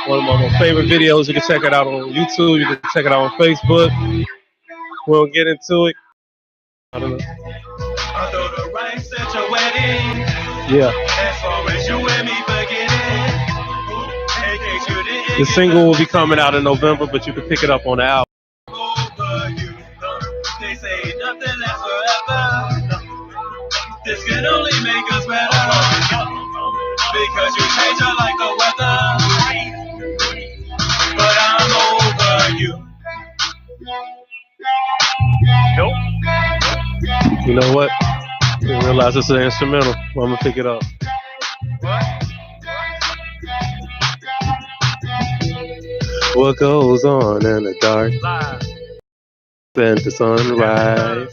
One of my favorite videos. You can check it out on YouTube. You can check it out on Facebook. We'll get into it. I don't know. Yeah. The single will be coming out in November, but you can pick it up on the album. They say nothing lasts forever. This can only make us better. Because you change her like the weather. But I'm over you. Nope. You know what? I didn't realize it's an instrumental. Well, I'm gonna pick it up. What goes on in the dark? Then the sunrise.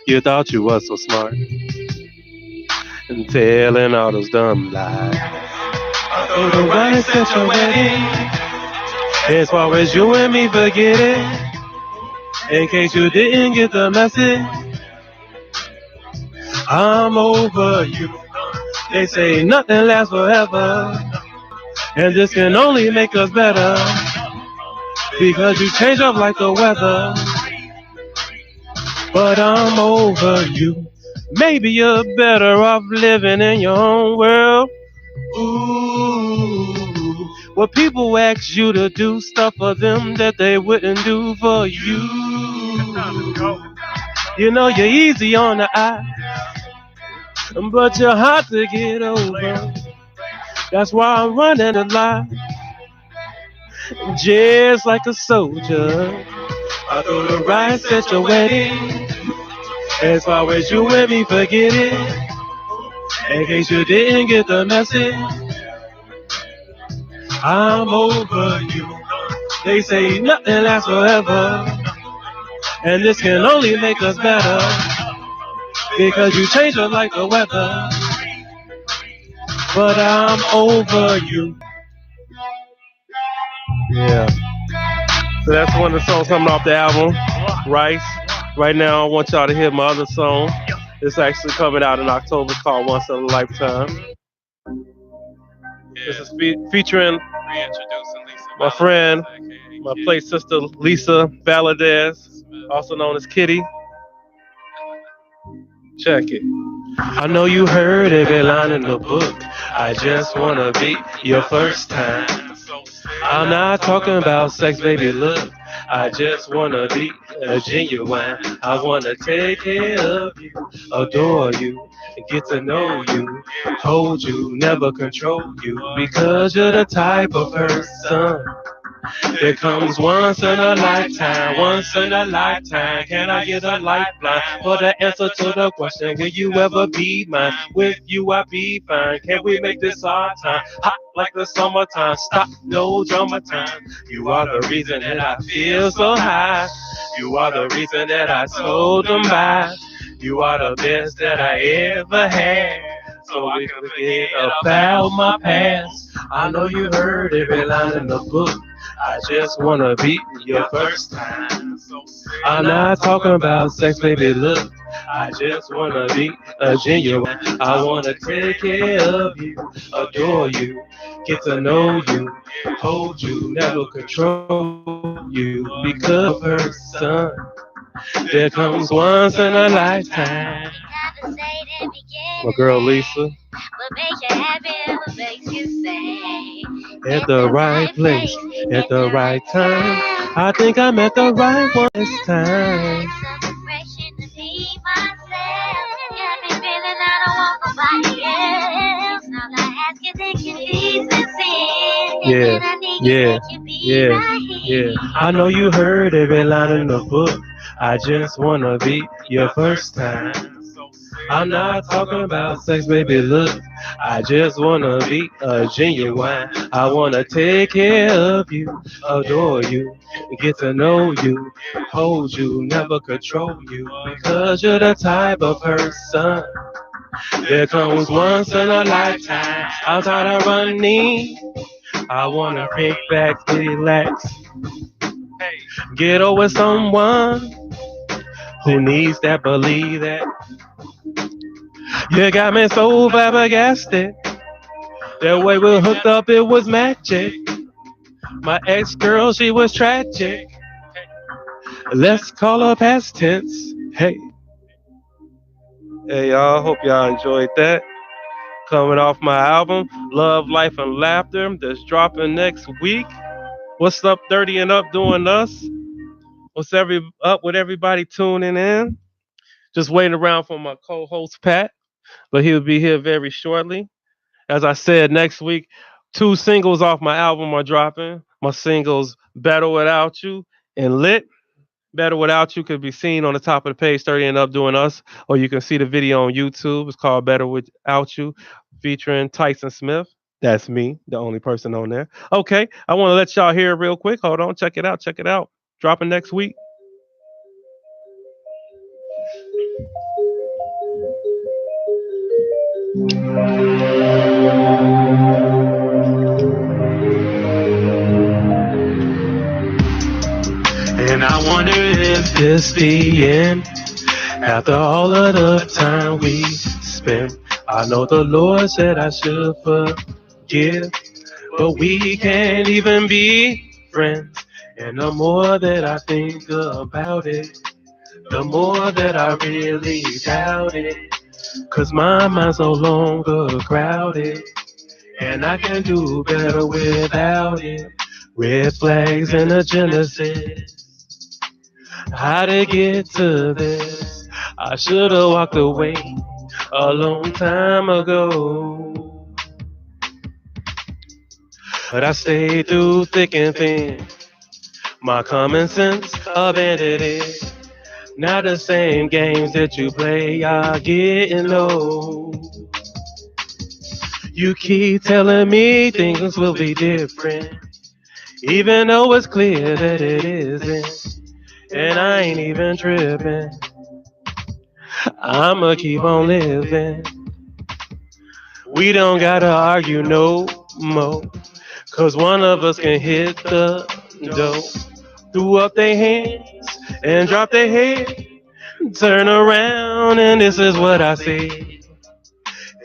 You thought you was so smart and telling all those dumb lies. Oh, the rights at your wedding, as far as you and me forget it. In case you didn't get the message, I'm over you. They say nothing lasts forever, and this can only make us better. Because you change up like the weather. But I'm over you. Maybe you're better off living in your own world. Ooh, where people ask you to do stuff for them that they wouldn't do for you. You know you're easy on the eye, but you're hard to get over. That's why I'm running the line, just like a soldier. I throw the rice at your wedding, as far as you and me forget it. In case you didn't get the message, I'm over you. They say nothing lasts forever, and this can only make us better. Because you change up like the weather. But I'm over you. Yeah. So that's one of the songs coming off the album, Rice. Right now, I want y'all to hear my other song. It's actually coming out in October. It's called Once in a Lifetime. This is featuring my friend, my play sister, Lisa Valadez, also known as Kitty. Check it. I know you heard every line in the book. I just wanna be your first time. I'm not talking about sex, baby, look. I just wanna be a genuine. I wanna take care of you, adore you, get to know you, hold you, never control you. Because you're the type of person that comes once in a lifetime, once in a lifetime. Can I get a lifeline for the answer to the question? Will you ever be mine? With you I be fine. Can we make this our time? Hot like the summertime, stop, no drama time. You are the reason that I feel so high. You are the reason that I told them bye. You are the best that I ever had. So we can forget about my past. I know you heard every line in the book. I just wanna be your first time. I'm not talking about sex, baby, look. I just wanna be a genuine. I wanna take care of you, adore you, get to know you, hold you, never control you. Because person that comes once in a lifetime. My girl Lisa. What makes you happy? What makes you say? At the right place, at the right time. I think I'm at the right one this time. Yeah, yeah, yeah, yeah. I know you heard every line in the book. I just wanna be your first time. I'm not talking about sex, baby, look. I just wanna be a genuine. I wanna take care of you, adore you, get to know you, hold you, never control you. Because you're the type of person that comes once in a lifetime. I'm tired of running. I wanna kick back, relax, get over someone who needs that, believe that. You got me so flabbergasted. That way we hooked up, it was magic. My ex-girl, she was tragic. Let's call her past tense. Hey, hey, y'all. Hope y'all enjoyed that. Coming off my album, Love, Life, and Laughter, that's dropping next week. What's up, 30 and Up doing us? What's up with everybody tuning in? Just waiting around for my co-host Pat, but he'll be here very shortly. As I said, next week, two singles off my album are dropping. My singles, Better Without You and Lit. Better Without You could be seen on the top of the page, 30 and Up doing us, or you can see the video on YouTube. It's called Better Without You, featuring Tyson Smith. That's me, the only person on there. Okay, I want to let y'all hear it real quick. Hold on, check it out, check it out. Dropping next week. And I wonder if this the end. After all of the time we spent, I know the Lord said I should forgive, but we can't even be friends. And the more that I think about it, the more that I really doubt it. 'Cause my mind's no longer crowded, and I can do better without it. Red flags and a genesis. How to get to this? I should have walked away a long time ago. But I stayed through thick and thin. My common sense abandoned it. Now the same games that you play are getting old. You keep telling me things will be different, even though it's clear that it isn't. And I ain't even tripping. I'ma keep on living. We don't gotta argue no more. 'Cause one of us can hit the dough. Threw up their hands and drop their head. Turn around and this is what I see.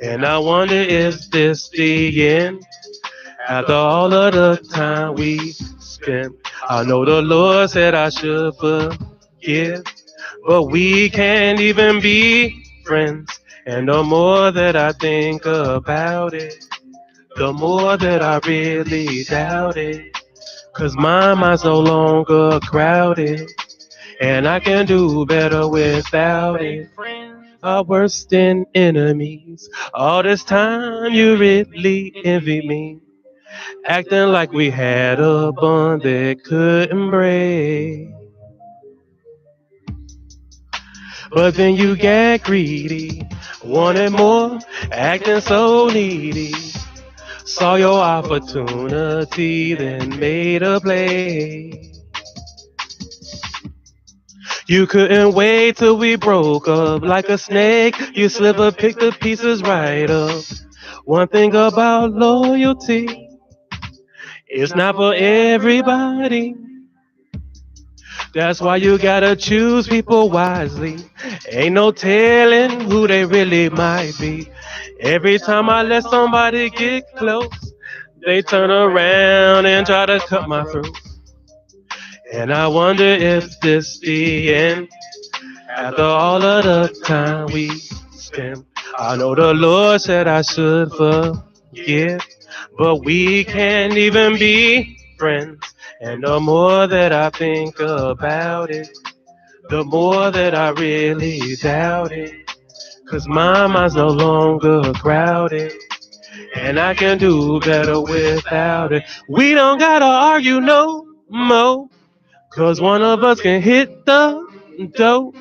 And I wonder if this the end. After all of the time we spent, I know the Lord said I should forgive, but we can't even be friends. And the more that I think about it, the more that I really doubt it. 'Cause my mind's no longer crowded, and I can do better without it. Are worse than enemies. All this time you really envy me, acting like we had a bond that couldn't break. But then you get greedy, wanted more, acting so needy. Saw your opportunity, then made a play. You couldn't wait till we broke up like a snake. You slip pick the pieces right up. One thing about loyalty, it's not for everybody. That's why you gotta choose people wisely. Ain't no telling who they really might be. Every time I let somebody get close, they turn around and try to cut my throat. And I wonder if this the end. After all of the time we spent, I know the Lord said I should forgive, but we can't even be friends. And the more that I think about it, the more that I really doubt it. 'Cause my mind's no longer crowded, and I can do better without it. We don't gotta argue no more, 'cause one of us can hit the dough.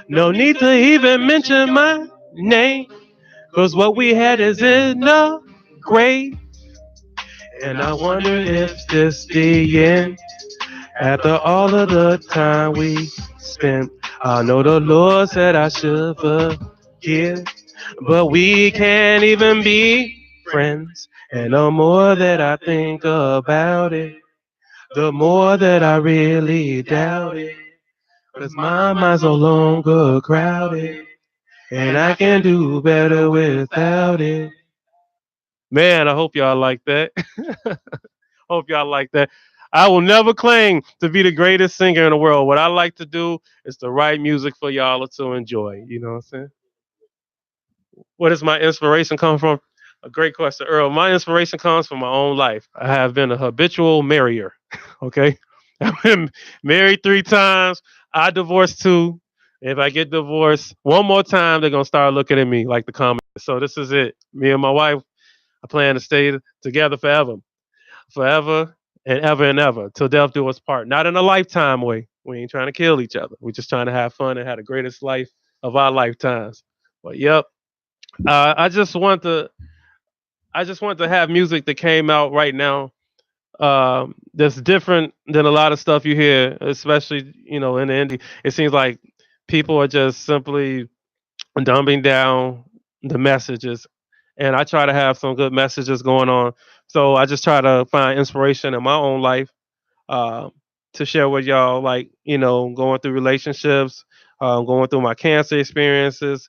No need to even mention my name, 'cause what we had is in the grave. And I wonder if this the end. After all of the time we spent, I know the Lord said I should forgive, but we can't even be friends. And the more that I think about it, the more that I really doubt it. 'Cause my mind's no longer crowded, and I can do better without it. Man, I hope y'all like that. Hope y'all like that. I will never claim to be the greatest singer in the world. What I like to do is to write music for y'all to enjoy. You know what I'm saying? Where does my inspiration come from? A great question, Earl. My inspiration comes from my own life. I have been a habitual marrier. Okay, I've been married 3 times. I divorced 2. If I get divorced one more time, they're gonna start looking at me like the comic. So this is it. Me and my wife, I plan to stay together forever, forever and ever, till death do us part. Not in a lifetime way. We ain't trying to kill each other. We're just trying to have fun and have the greatest life of our lifetimes. But yep, I just want to have music that came out right now, that's different than a lot of stuff you hear, especially in the indie. It seems like people are just simply dumbing down the messages, and I try to have some good messages going on. So I just try to find inspiration in my own life, uh, to share with y'all, like going through relationships, going through my cancer experiences,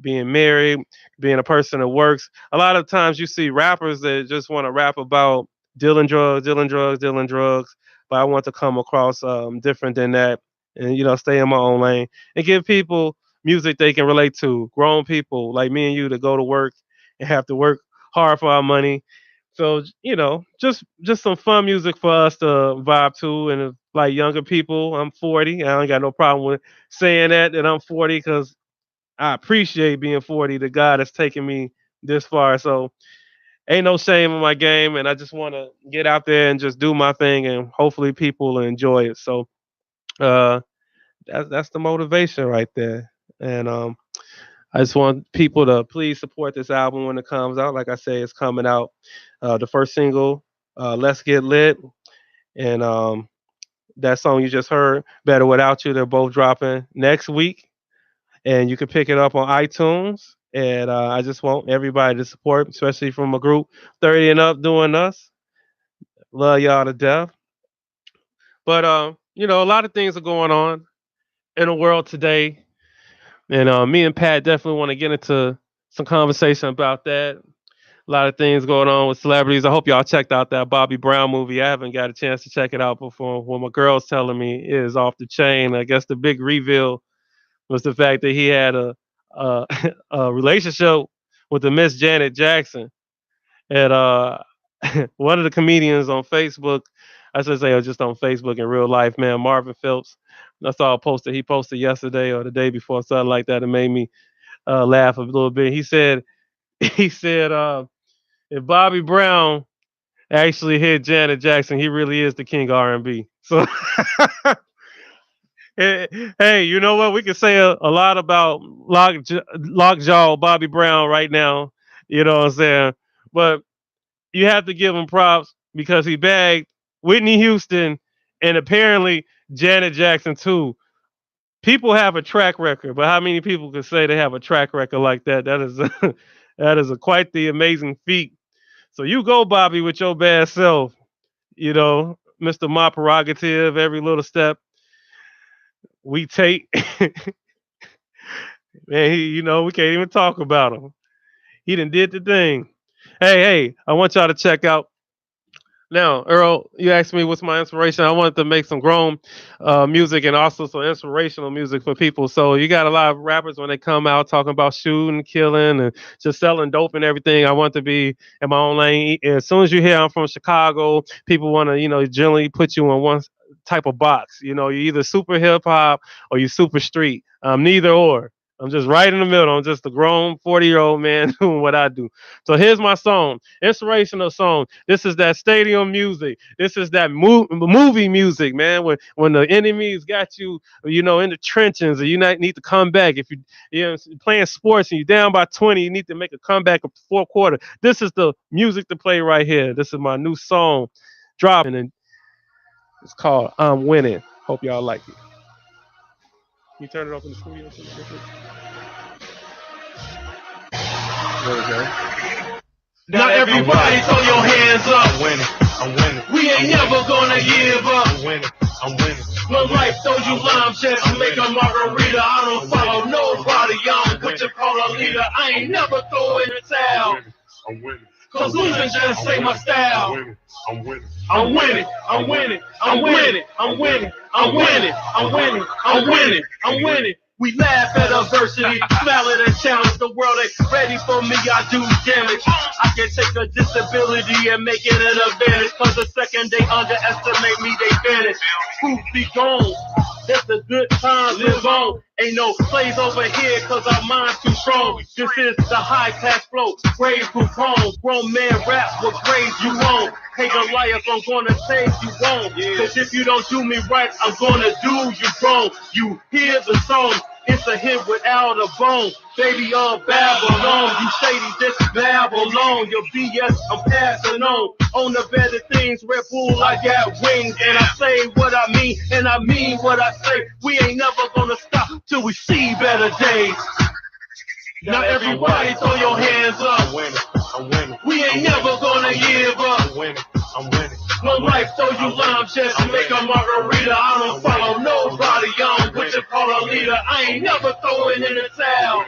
being married, being a person that works. A lot of times you see rappers that just want to rap about dealing drugs, dealing drugs, dealing drugs. But I want to come across different than that, and stay in my own lane and give people music they can relate to. Grown people like me and you that go to work and have to work hard for our money. So just some fun music for us to vibe to, and like younger people. I'm 40. I ain't got no problem with saying that I'm 40, because I appreciate being 40. The God has taken me this far. So ain't no shame in my game. And I just want to get out there and just do my thing. And hopefully people will enjoy it. So uh, that's the motivation right there. And I just want people to please support this album when it comes out. Like I say, it's coming out. The first single, Let's Get Lit. And that song you just heard, Better Without You, they're both dropping next week, and you can pick it up on iTunes. And I just want everybody to support, especially from a group 30 and up doing us. Love y'all to death. But a lot of things are going on in the world today, and me and Pat definitely want to get into some conversation about that. A lot of things going on with celebrities. I hope y'all checked out that Bobby Brown movie. I haven't got a chance to check it out before. What my girl's telling me is off the chain. I guess the big reveal was the fact that he had a, a relationship with the Miss Janet Jackson. And one of the comedians on Facebook, I should say, or just on Facebook in real life, man, Marvin Phelps. I saw a post that he posted yesterday or the day before, something like that. It made me laugh a little bit. He said, he said, if Bobby Brown actually hit Janet Jackson, he really is the king of R&B. So hey, you know what? We can say a lot about Lockjaw Bobby Brown right now. You know what I'm saying? But you have to give him props because he bagged Whitney Houston and apparently Janet Jackson too. People have a track record, but how many people can say they have a track record like that? That is that is quite the amazing feat. So you go, Bobby, with your bad self. Mr. My Prerogative, every little step we take. Man, we can't even talk about him. He done did the thing. Hey, I want y'all to check out. Now, Earl, you asked me what's my inspiration. I wanted to make some grown music and also some inspirational music for people. So you got a lot of rappers when they come out talking about shooting, killing, and just selling dope and everything. I want to be in my own lane. As soon as you hear I'm from Chicago, people want to, generally put you in one type of box. You're either super hip hop or you super street. Neither or. I'm just right in the middle. I'm just a grown 40-year-old man doing what I do. So here's my song, inspirational song. This is that stadium music. This is that movie music, man. When the enemy's got you, in the trenches, and you need to come back. If you're playing sports and you're down by 20, you need to make a comeback of the fourth quarter. This is the music to play right here. This is my new song, dropping, and it's called "I'm Winning." Hope y'all like it. Can you turn it off in the studio? There we go. Now everybody throw your hands up. I'm winning. I'm winning. We ain't never gonna give up. I'm winning. I'm winning. When life throws you lime chance to make a margarita, I don't follow nobody. I'm what you call a leader. I ain't never throwing the towel. I'm winning. Cause losing just ain't my style. I'm winning. I'm winning. I'm winning. I'm winning. I'm winning. I'm winning. I'm winning. I'm winning. I'm winning. We laugh at adversity, smile at a challenge. The world ain't ready for me, I do damage. I can take a disability and make it an advantage. Cause the second they underestimate me, they vanish. Proof be gone. That's the good times live on. Ain't no plays over here cause our mind's too strong. This is the high class flow. Grave coupons. Grown man rap with grades you won't. Hey Goliath, I'm gonna say you won't. Cause if you don't do me right, I'm gonna do you wrong. You hear the song. It's a hit without a bone. Baby, Babylon. You shady, just Babylon. Your BS, I'm passing on. On the better things, Red Bull, I got wings. And I say what I mean, and I mean what I say. We ain't never gonna stop till we see better days. Now everybody throw your hands up. I'm winning. I'm winning. We ain't never gonna give up. I'm winning. I'm winning. No life, throw you lime just to make a margarita. I don't follow nobody, I'm what you call a leader. I ain't never throwing in the towel.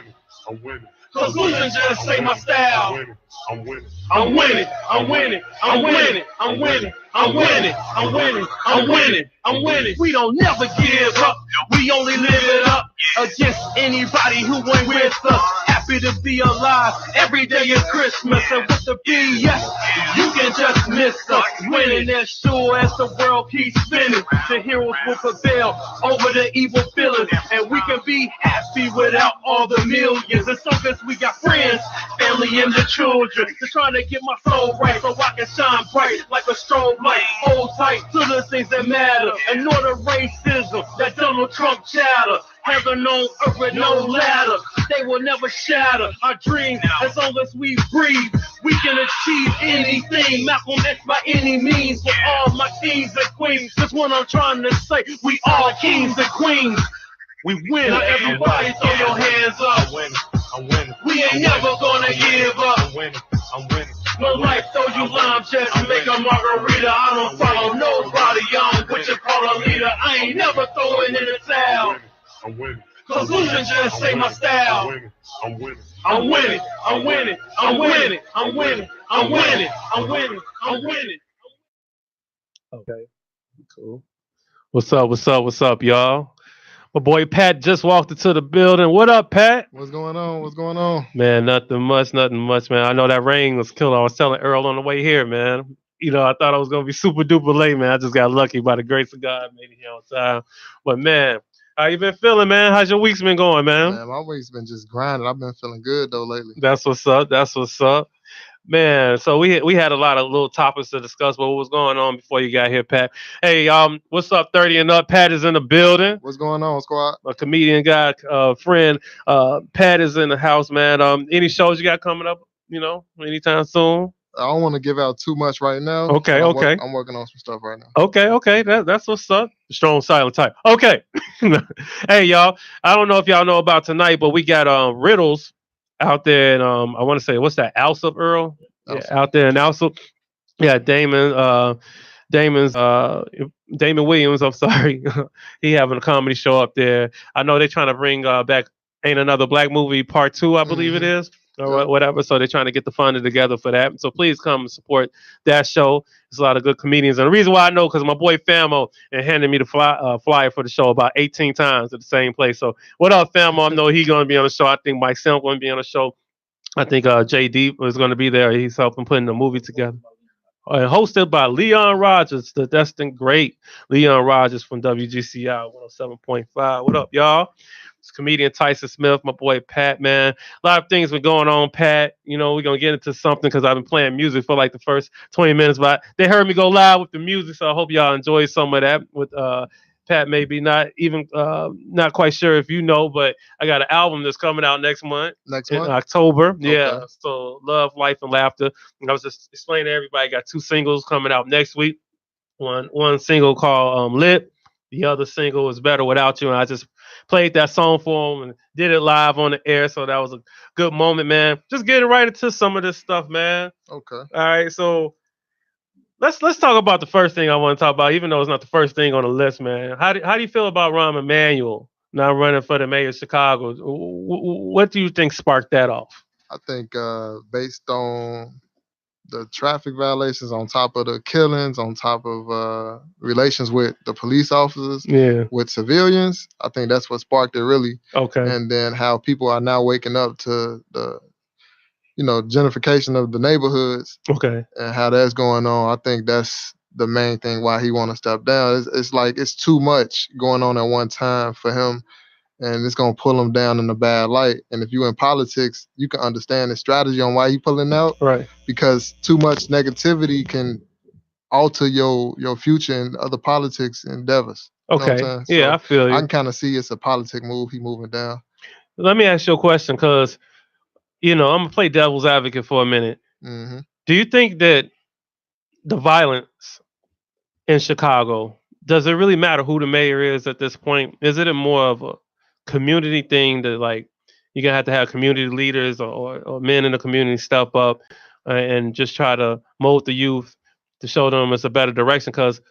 I'm winning. Cause losing just ain't my style. I'm winning. I'm winning. I'm winning. I'm winning. I'm winning. I'm winning. I'm winning. I'm winning. I'm winning. We don't never give up. We only live it up against anybody who ain't with us. Happy to be alive. Every day is Christmas. And with the BS, you can just miss us. Winning as sure as the world keeps spinning. The heroes will prevail over the evil villains. And we can be happy without all the millions. As long as we got friends, family, and the children. Just trying to get my soul right so I can shine bright like a strobe light. Hold tight to the things that matter. Ignore the racism that Donald Trump chatter. Heaven on earth with no ladder. They will never shatter our dreams as long as we breathe. We can achieve anything. Malcolm X by any means. For all my kings and queens. That's what I'm trying to say. We all kings and queens. We win. Now everybody throw your hands up. I'm winning. I'm winning. We ain't never gonna give up. I'm winning. I'm winning. No life, throw you lime just to make a margarita. I don't follow nobody, I'm what you call a leader. I ain't never throwing in the towel. I'm winning. Cause losing just ain't my style. I'm winning. I'm winning. I'm winning. I'm winning. I'm winning. I'm winning. I'm winning. I'm winning. Okay, cool. What's up? What's up? What's up, y'all? My boy Pat just walked into the building. What up, Pat? What's going on? What's going on? Man, nothing much, man. I know that rain was killer. I was telling Earl on the way here, man. You know, I thought I was gonna be super duper late, man. I just got lucky by the grace of God, made it here on time. But man, how you been feeling, man? How's your week's been going, man? Man, my week's been just grinding. I've been feeling good though lately. That's what's up. That's what's up. Man, so we had a lot of little topics to discuss, but what was going on before you got here, Pat? Hey, what's up, 30 and up? Pat is in the building. What's going on, squad? A comedian guy, friend. Pat is in the house, man. Any shows you got coming up, anytime soon? I don't want to give out too much right now. Okay, okay. I'm working on some stuff right now. Okay. That's what's up. Strong silent type. Okay. Hey, y'all. I don't know if y'all know about tonight, but we got riddles out there, and I want to say, what's that? Alsop, Earl? Yeah, out there in Alsop. Yeah, Damon's Damon Williams. I'm sorry, he having a comedy show up there. I know they're trying to bring back Ain't Another Black Movie Part 2, I believe it is, or whatever. So they're trying to get the funding together for that. So please come and support that show. There's a lot of good comedians, and the reason why I know because my boy Famo handed me the flyer for the show about 18 times at the same place. So what up, Famo? I know he's going to be on the show. I think Mike Sam going to be on the show. I think JD is going to be there. He's helping putting the movie together. And hosted by Leon Rogers, the destined great Leon Rogers from WGCI 107.5. What up, y'all? It's comedian Tyson Smith, my boy Pat, man. A lot of things been going on, Pat. You know, we're going to get into something because I've been playing music for like the first 20 minutes, but they heard me go live with the music, so I hope y'all enjoy some of that with Pat. Maybe not even, not quite sure if you know, but I got an album that's coming out next month. In October. Okay. Yeah. So Love, Life, and Laughter. And I was just explaining to everybody, got 2 singles coming out next week. One single called Lit. The other single is Better Without You. And I just played that song for him and did it live on the air. So that was a good moment, man. Just getting right into some of this stuff, man. Okay. All right. So let's talk about the first thing I want to talk about, even though it's not the first thing on the list, man. How do you feel about Rahm Emanuel now running for the mayor of Chicago? What do you think sparked that off? I think based on the traffic violations, on top of the killings, on top of relations with the police officers, Yeah. with civilians. I think that's what sparked it really. Okay. And then how people are now waking up to the gentrification of the neighborhoods Okay. and how that's going on. I think that's the main thing why he want to step down. It's like it's too much going on at one time for him, and it's gonna pull him down in a bad light. And if you in politics, you can understand the strategy on why he pulling out, Right. because too much negativity can alter your future in other politics endeavors. You know what Okay. I'm saying? Yeah, I So feel I you. can kind of see it's a politic move. He moving down. Let me ask you a question, because I'm gonna play devil's advocate for a minute. Hmm. Do you think that the violence in Chicago, does it really matter who the mayor is at this point? Is it a more of a community thing that, like, you're gonna have to have community leaders, or men in the community step up, and just try to mold the youth to show them it's a better direction? Because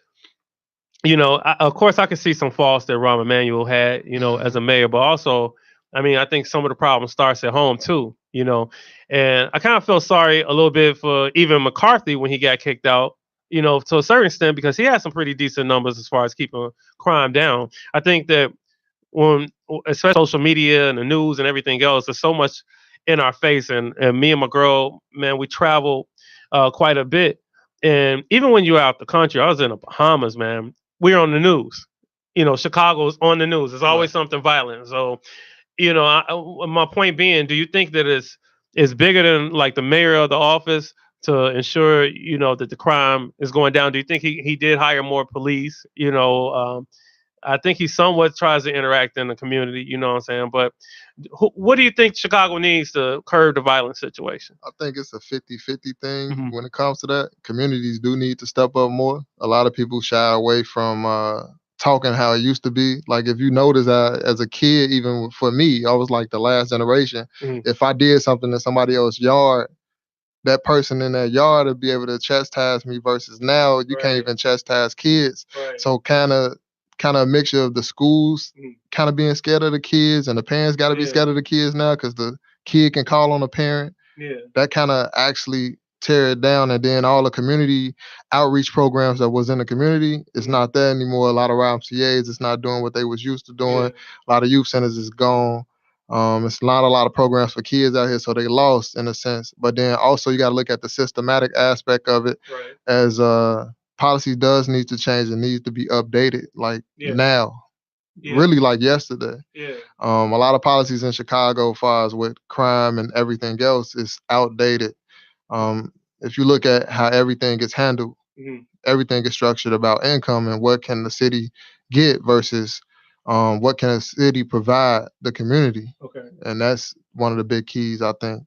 of course, I can see some faults that Rahm Emanuel had, as Hmm. a mayor, but also, I mean, I think some of the problem starts at home too, and I kind of feel sorry a little bit for even McCarthy when he got kicked out, to a certain extent, because he had some pretty decent numbers as far as keeping crime down. I think that when, especially social media and the news and everything else, there's so much in our face, and me and my girl, man, we travel quite a bit, and even when you're out the country, I was in the Bahamas, man, we're on the news. Chicago's on the news. There's always Right. something violent. So, my point being, do you think that it's bigger than, like, the mayor of the office to ensure, that the crime is going down? Do you think he did hire more police? I think he somewhat tries to interact in the community. You know what I'm saying? But what do you think Chicago needs to curb the violent situation? I think it's a 50-50 thing Hmm. when it comes to that. Communities do need to step up more. A lot of people shy away from talking how it used to be. Like if you notice, as a kid, even for me, I was like the last generation. Hmm. If I did something in somebody else's yard, that person in that yard would be able to chastise me, versus now you can't Right. even chastise kids. Right. So kind of a mixture of the schools Mhm. kind of being scared of the kids, and the parents got to be Yeah. scared of the kids now because the kid can call on a parent. Yeah. That kind of actually tear it down. And then all the community outreach programs that was in the community, it's Mhm. not there anymore. A lot of YMCA's, it's not doing what they was used to Yeah. doing. A lot of youth centers is gone. It's not a lot of programs for kids out here, so they lost in a sense. But then also you got to look at the systematic aspect of it, Right. as policy does need to change and needs to be updated, like Yeah. now, Yeah. really like yesterday. Yeah. A lot of policies in Chicago, as far as with crime and everything else, is outdated. Um, if you look at how everything gets handled, Mhm. everything is structured about income and what can the city get versus what can a city provide the community. Okay. And that's one of the big keys, I think.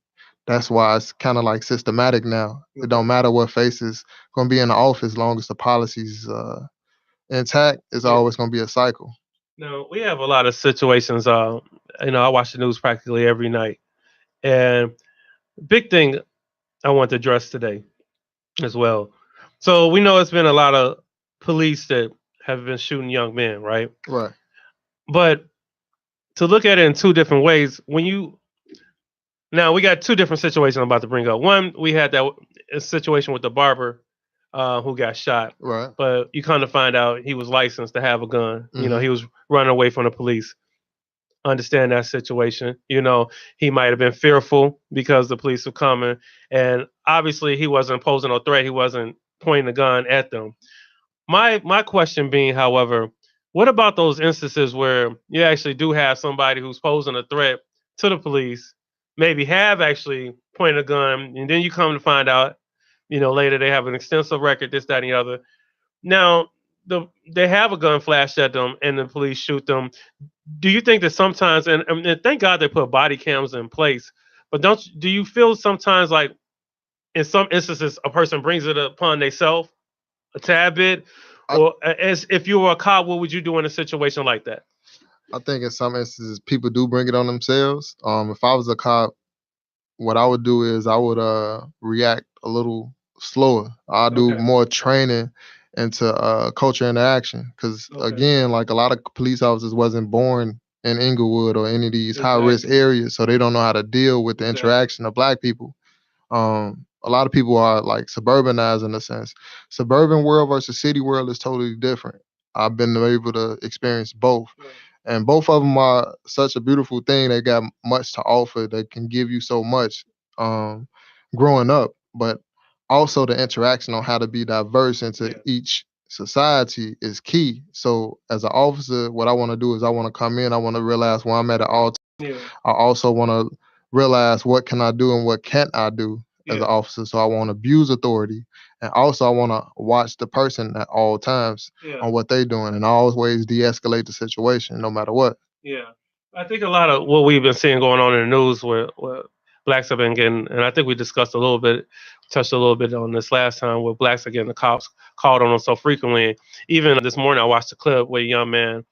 That's why it's kind of like systematic now. It Okay. don't matter what face is going to be in the office, as long as the policies intact. It's Yeah. always going to be a cycle. No, we have a lot of situations. I watch the news practically every night, and big thing I want to address today as well. So we know it's been a lot of police that have been shooting young men, right? Right. But to look at it in two different ways, now we got two different situations I'm about to bring up. One, we had that a situation with the barber who got shot, Right. but you kind of find out he was licensed to have a gun. Hmm. He was running away from the police. Understand that situation. He might have been fearful because the police were coming, and obviously he wasn't posing no threat. He wasn't pointing a gun at them. My question being, however, what about those instances where you actually do have somebody who's posing a threat to the police, maybe have actually pointed a gun, and then you come to find out, later they have an extensive record, this, that, and the other. Now, they have a gun flashed at them, and the police shoot them. Do you think that sometimes, and thank God they put body cams in place, but do you feel sometimes like in some instances a person brings it upon themselves a tad bit, I, or as if you were a cop, what would you do in a situation like that? I think in some instances people do bring it on themselves. If I was a cop, what I would do is I would react a little slower. I'll do Okay. more training into culture interaction, because Okay. again, like a lot of police officers wasn't born in Inglewood or any of these high risk Exactly. areas, so they don't know how to deal with the Exactly. interaction of black people. a lot of people are like suburbanized in a sense. Suburban world versus city world is totally different. I've been able to experience both. Right. And both of them are such a beautiful thing. They got much to offer. They can give you so much um, growing up, but also the interaction on how to be diverse into Yeah. each society is key. So as an officer, what I want to do is I want to come in. I want to realize where I'm at all. Yeah. I also want to realize what can I do and what can't I do as an Yeah. officer. So I won't abuse authority, and also I want to watch the person at all times Yeah. on what they're doing, and always de-escalate the situation, no matter what. Yeah, I think a lot of what we've been seeing going on in the news where blacks have been getting, and I think we discussed a little bit, touched a little bit on this last time, where blacks are getting the cops called on them so frequently. Even this morning, I watched a clip where a young man,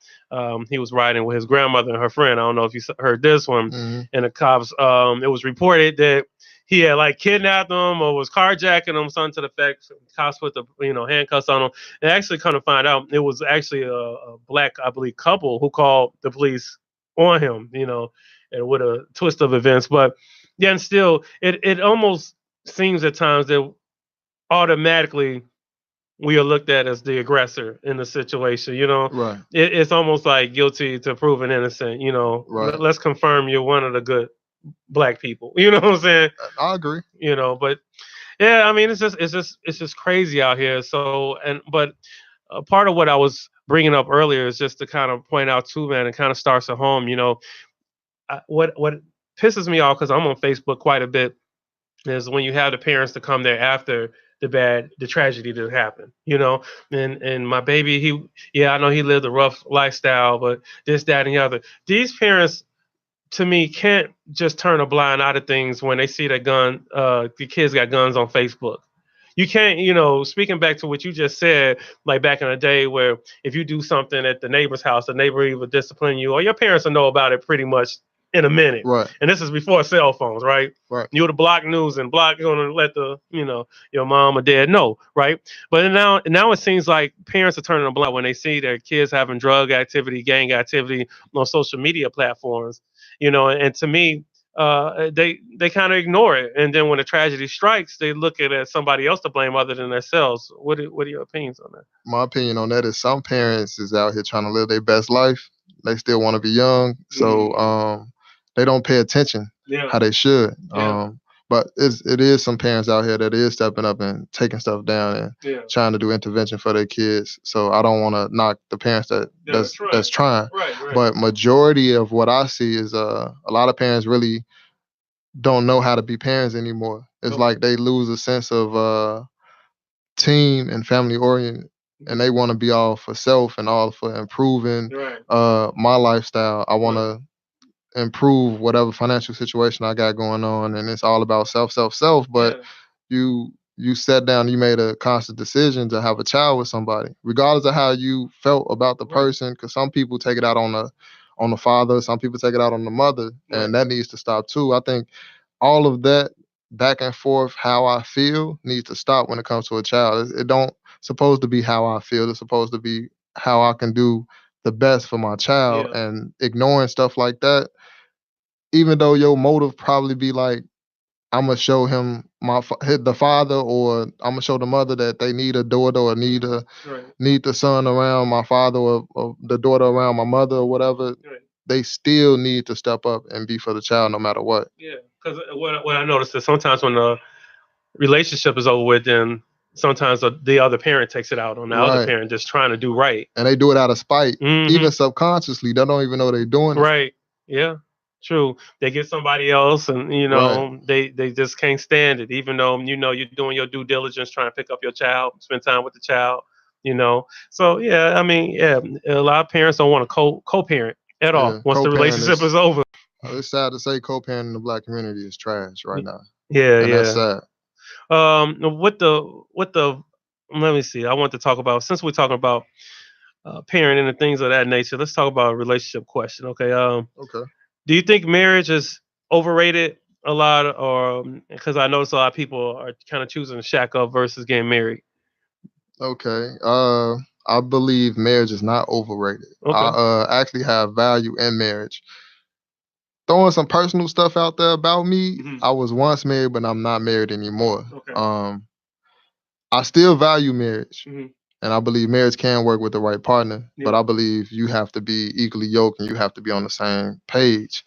he was riding with his grandmother and her friend. I don't know if you heard this one, Hmm. and the cops, it was reported that he had like kidnapped them or was carjacking them, something to the effect. Cops put the handcuffs on him. And actually, kind of find out it was actually a black, I believe, couple who called the police on him. And with a twist of events. But yeah, and still, it almost seems at times that automatically we are looked at as the aggressor in the situation. Right, It's almost like guilty to proven innocent. right. Let's confirm you're one of the good black people. You know what I'm saying? I agree. But yeah, I mean, it's just crazy out here. But part of what I was bringing up earlier is just to kind of point out too, man. It kind of starts at home. What pisses me off because I'm on Facebook quite a bit is when you have the parents to come there after the tragedy that happened. And my baby, yeah, I know he lived a rough lifestyle, but this, that, and the other. These parents to me can't just turn a blind eye to things when they see that the kids got guns on Facebook. You can't, speaking back to what you just said, like back in the day where if you do something at the neighbor's house, the neighbor either discipline you or your parents will know about it pretty much in a minute. Right, And this is before cell phones, right? right. You would have blocked news and block going to let your mom or dad know, right? But now it seems like parents are turning a blind when they see their kids having drug activity, gang activity on social media platforms, and to me, they kind of ignore it, and then when a tragedy strikes, they look at it as somebody else to blame other than themselves. What are your opinions on that? My opinion on that is some parents is out here trying to live their best life. They still want to be young, so they don't pay attention Yeah, how they should. yeah, But it is some parents out here that is stepping up and taking stuff down and yeah. trying to do intervention for their kids. So I don't want to knock the parents They're that's trying. trying. Right, right. But majority of what I see is a lot of parents really don't know how to be parents anymore. It's Okay. like they lose a sense of team and family oriented, and they want to be all for self and all for improving Right, my lifestyle. I want right. to improve whatever financial situation I got going on, and it's all about self, self, self. But Yeah, you sat down, you made a conscious decision to have a child with somebody, regardless of how you felt about the right, person. Because some people take it out on the father, some people take it out on the mother, right. and that needs to stop too. I think all of that back and forth, how I feel, needs to stop when it comes to a child. It don't supposed to be how I feel. It's supposed to be how I can do the best for my child. Yeah, And ignoring stuff like that, even though your motive probably be like, I'm gonna show him the father, or I'm gonna show the mother that they need a daughter or right, need the son around my father, or the daughter around my mother or whatever. right. They still need to step up and be for the child no matter what. Yeah, because what I noticed is sometimes when the relationship is over with, then sometimes the other parent takes it out on the other Right. parent just trying to do right. And they do it out of spite, Hmm. even subconsciously. They don't even know they're doing it. Right. Yeah. True. They get somebody else, and Right. they just can't stand it, even though you're doing your due diligence, trying to pick up your child, spend time with the child. So yeah, I mean, yeah, a lot of parents don't want to co-parent at all Yeah. once the Co-parent relationship is. is over. It's sad to say co-parent in the black community is trash right Y- now, Yeah, and that's yeah. sad. What the let me see. I want to talk about, since we're talking about parenting and things of that nature. Let's talk about a relationship question. Okay. Okay. Do you think marriage is overrated a lot, or because I notice a lot of people are kind of choosing to shack up versus getting married? Okay. I believe marriage is not overrated. I Okay. actually have value in marriage. throwing some personal stuff out there about me. Hmm. I was once married, but I'm not married anymore. Okay. I still value marriage, Hmm. and I believe marriage can work with the right partner. But Yeah. I believe you have to be equally yoked and you have to be on the same page.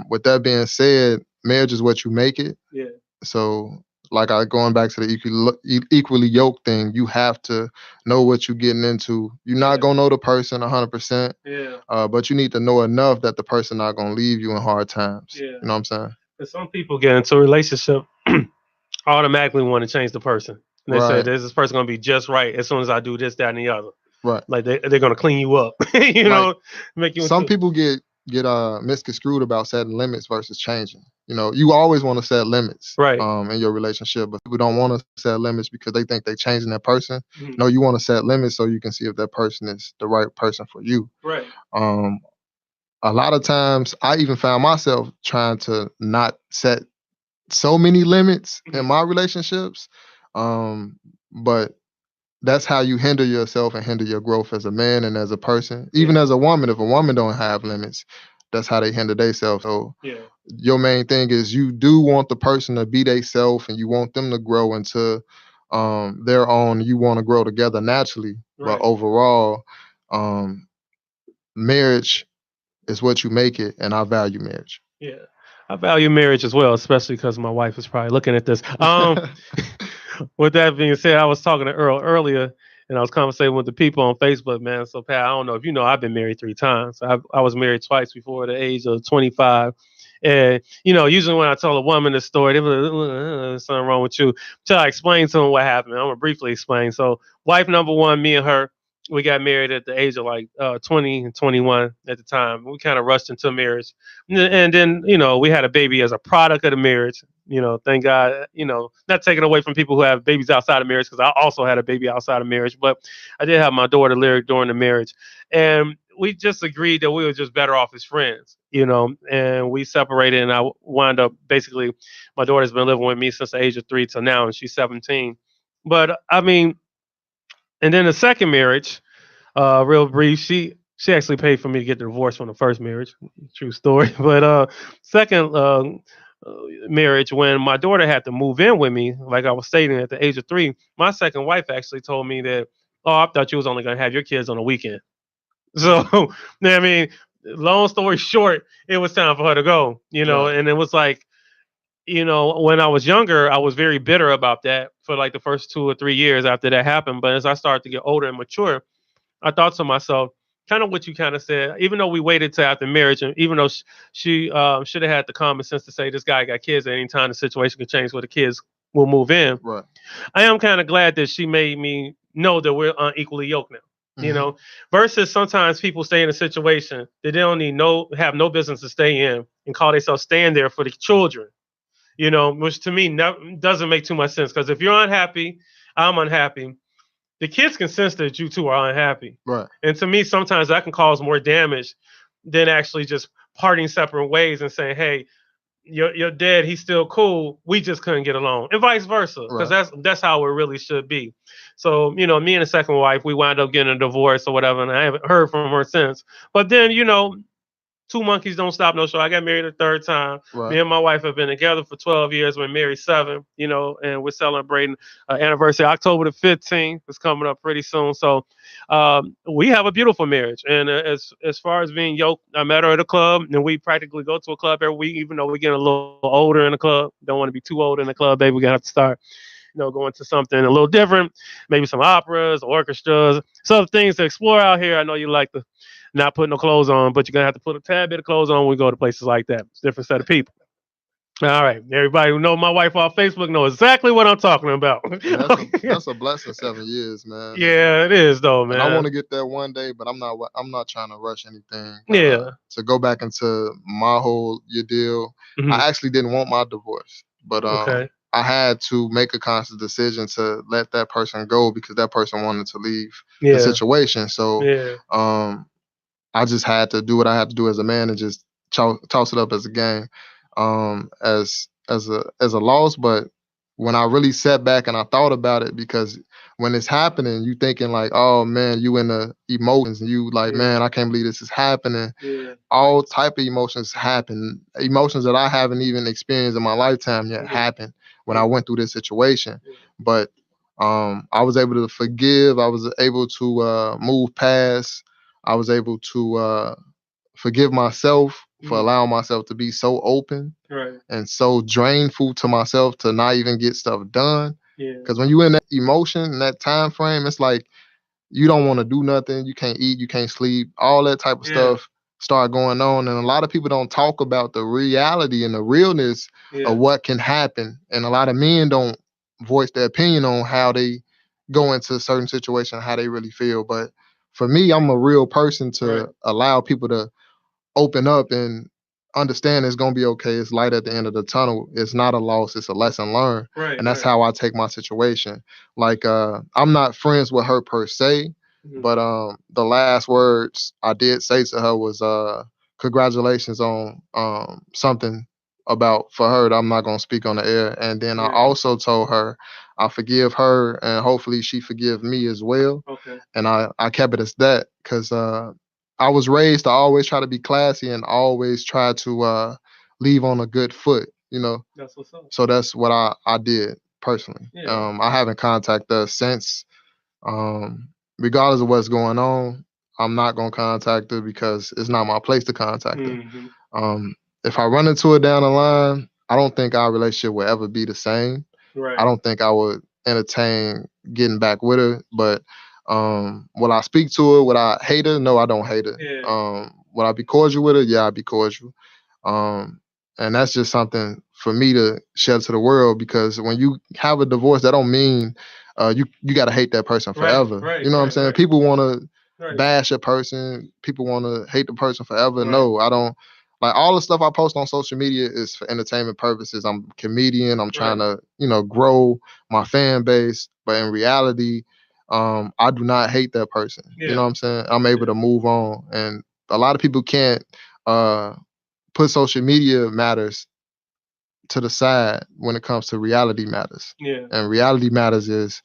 With that being said, marriage is what you make it. Yeah. So, like I going back to the equally yoked thing, you have to know what you're getting into. You're not Yeah. gonna know the person 100%, Yeah. but you need to know enough that the person not gonna leave you in hard times. Yeah. You know what I'm saying? And some people get into a relationship automatically want to change the person. And they say, Right, this person going to be just right as soon as I do this, that, and the other. right. Like they're going to clean you up, Like make you some into. people get misconstrued about setting limits versus changing. You always want to set limits Right. in your relationship, but people don't want to set limits because they think they're changing that person. Mhm. No, you want to set limits so you can see if that person is the right person for you. Right. Um, a lot of times, I even found myself trying to not set so many limits in Mhm. my relationships, but that's how you hinder yourself and hinder your growth as a man and as a person. Even Yeah. as a woman, if a woman don't have limits, that's how they hinder themselves. So Yeah. your main thing is you do want the person to be themselves and you want them to grow into their own. You want to grow together naturally, but Right. overall, um, marriage is what you make it, and I value marriage. Yeah. I value marriage as well, especially because my wife is probably looking at this. With that being said, I was talking to Earl earlier, and I was conversating with the people on Facebook, man. So, Pat, I don't know if you know, I've been married 3 times. I was married twice before the age of 25. And, usually when I tell a woman this story, they be like, something wrong with you. Till I explain to them what happened. I'm going to briefly explain. So, wife number one, me and her, we got married at the age of like 20 and 21 at the time. We kind of rushed into marriage. And then, we had a baby as a product of the marriage. Thank God, not taking away from people who have babies outside of marriage, because I also had a baby outside of marriage, but I did have my daughter lyric during the marriage. And we just agreed that we were just better off as friends, and we separated. And I wound up basically, my daughter's been living with me since the age of 3 till now, and she's 17. But I mean, and then the second marriage, real brief. She actually paid for me to get the divorce from the first marriage. True story. But second marriage, when my daughter had to move in with me, like I was stating at the age of 3, my second wife actually told me that, oh, I thought you was only gonna have your kids on the weekend. So I mean, long story short, it was time for her to go. Right. And it was like, when I was younger, I was very bitter about that for like the first 2 or 3 years after that happened. But as I started to get older and mature, I thought to myself, kind of what you kind of said. Even though we waited till after marriage, and even though she should have had the common sense to say this guy got kids at any time, the situation could change where the kids will move in. Right. I am kind of glad that she made me know that we're unequally yoked now. You Hmm. know, versus sometimes people stay in a situation that they don't need have no business to stay in and call themselves staying there for the children. Which to me doesn't make too much sense, because if you're unhappy, I'm unhappy, the kids can sense that you two are unhappy. Right. And to me, sometimes that can cause more damage than actually just parting separate ways and saying, hey, your dad, he's still cool. We just couldn't get along. And vice versa. Because Right. that's how it really should be. So, me and the second wife, we wound up getting a divorce or whatever, and I haven't heard from her since. But then, two monkeys don't stop no show. I got married a third time. Me Right. and my wife have been together for 12 years. We're married 7, and we're celebrating anniversary October the 15th. It's coming up pretty soon. So we have a beautiful marriage. And as far as being yoked, I met her at a club, and we practically go to a club every week, even though we're getting a little older in the club. Don't want to be too old in the club, baby. We're going to have to start going to something a little different, maybe some operas, orchestras, some things to explore out here. I know you like to not put no clothes on, but you're gonna have to put a tad bit of clothes on when we go to places like that. It's a different set of people. All right, everybody who know my wife off Facebook know exactly what I'm talking about. And that's a blessing. 7 years, man. Yeah, it is though, And I want man. to get there one day, but I'm not trying to rush anything. Yeah. To go back into my whole your deal, Hmm. I actually didn't want my divorce, but Okay. I had to make a conscious decision to let that person go because that person wanted to leave the Yeah. situation. So Yeah. um, I just had to do what I had to do as a man and just toss it up as a game, as a loss, but when I really sat back and I thought about it, because when it's happening, you thinking like, oh man, you in the emotions, and you like, man, I can't believe this is happening. All type of emotions happen, emotions that I haven't even experienced in my lifetime yet happen when I went through this situation. But I was able to forgive. I was able to move past. I was able to forgive myself for allowing myself to be so open and so drainful to myself to not even get stuff done. Because when you in that emotion in that time frame, it's like you don't want to do nothing. You can't eat. You can't sleep. All that type of stuff start going on, and a lot of people don't talk about the reality and the realness of what can happen. And a lot of men don't voice their opinion on how they go into certain situations, how they really feel. But for me, I'm a real person to allow people to open up and understand it's gonna be okay. It's light at the end of the tunnel. It's not a loss. It's a lesson learned. And that's how I take my situation. Like I'm not friends with her per se, but the last words I did say to her was congratulations on something about for her that I'm not gonna speak on the air. And then I also told her I forgive her and hopefully she forgive me as well. And I kept it as that because I was raised to always try to be classy and always try to leave on a good foot, you know. So that's what I did personally. I haven't contacted her since. Regardless of what's going on, I'm not gonna contact her because it's not my place to contact her. If I run into her down the line, I don't think our relationship will ever be the same. I don't think I would entertain getting back with her, but will I speak to her? Would I hate her? No, I don't hate her. Would I be cordial with her? Yeah, I'd be cordial. Um, and that's just something for me to share to the world, because when you have a divorce, that don't mean you got to hate that person forever. You know what I'm saying? People want to bash a person. People want to hate the person forever. No, I don't. Like all the stuff I post on social media is for entertainment purposes. I'm a comedian. I'm trying to, grow my fan base. But in reality, I do not hate that person. You know what I'm saying? I'm able to move on. And a lot of people can't put social media matters to the side when it comes to reality matters. And reality matters is